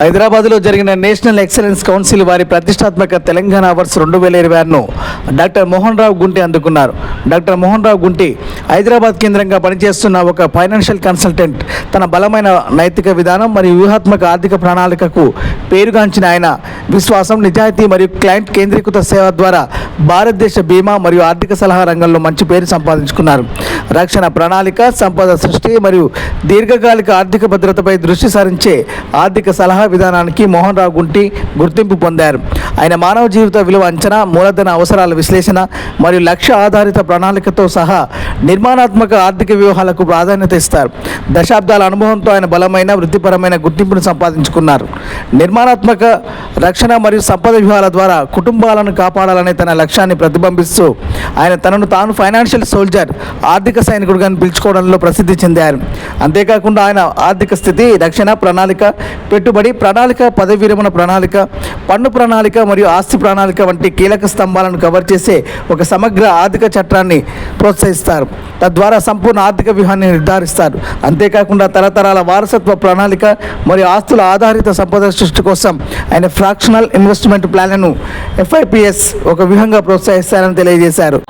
హైదరాబాద్లో జరిగిన national excellence council వారి ప్రతిష్టాత్మక తెలంగాణ అవార్డ్స్ 2026ను డాక్టర్ మోహన్ రావు గుంటి అందుకున్నారు. డాక్టర్ మోహన్ రావు గుంటి హైదరాబాద్ కేంద్రంగా పనిచేస్తున్న ఒక ఫైనాన్షియల్ కన్సల్టెంట్. తన బలమైన నైతిక విధానం మరియు వ్యూహాత్మక ఆర్థిక ప్రణాళికకు పేరుగాంచిన ఆయన విశ్వాసం, నిజాయితీ మరియు క్లయింట్ కేంద్రీకృత సేవ ద్వారా భారతదేశ బీమా మరియు ఆర్థిక సలహా రంగంలో మంచి పేరు సంపాదించుకున్నారు. రక్షణ ప్రణాళిక, సంపద సృష్టి మరియు దీర్ఘకాలిక ఆర్థిక భద్రతపై దృష్టి సారించే ఆర్థిక సలహా విధానానికి మోహన్ రావు గుంటి గుర్తింపు పొందారు. ఆయన మానవ జీవిత విలువ అంచనా, మూలధన అవసరాల విశ్లేషణ మరియు లక్ష్య ఆధారిత ప్రణాళికతో సహా నిర్మాణాత్మక ఆర్థిక వ్యూహాలకు ప్రాధాన్యత ఇస్తారు. దశాబ్దాల అనుభవంతో ఆయన బలమైన వృత్తిపరమైన గుర్తింపును సంపాదించుకున్నారు. నిర్మాణాత్మక రక్షణ మరియు సంపద వ్యూహాల ద్వారా కుటుంబాలను కాపాడాలనే తన లక్ష్యాన్ని ప్రతిబింబిస్తూ ఆయన తనను తాను ఫైనాన్షియల్ సోల్జర్, ఆర్థిక సైనికుడిగా పిలుచుకోవడంలో ప్రసిద్ధి చెందారు. అంతేకాకుండా ఆయన ఆర్థిక స్థితి, రక్షణ ప్రణాళిక, పెట్టుబడి ప్రణాళిక, పదవి విరమణ ప్రణాళిక, పన్ను ప్రణాళిక మరియు ఆస్తి ప్రణాళిక వంటి కీలక స్తంభాలను కవర్ చేసే ఒక సమగ్ర ఆర్థిక చట్టాన్ని ప్రోత్సహిస్తారు. తద్వారా సంపూర్ణ ఆర్థిక వ్యూహాన్ని నిర్ధారిస్తారు. అంతేకాకుండా తరతరాల వారసత్వ ప్రణాళిక మరియు ఆస్తుల ఆధారిత సంపద సృష్టి కోసం ఆయన ఫ్రాక్షనల్ ఇన్వెస్ట్మెంట్ ప్లాన్లను FIPS ఒక వ్యూహంగా ప్రోత్సహిస్తారని తెలియజేశారు.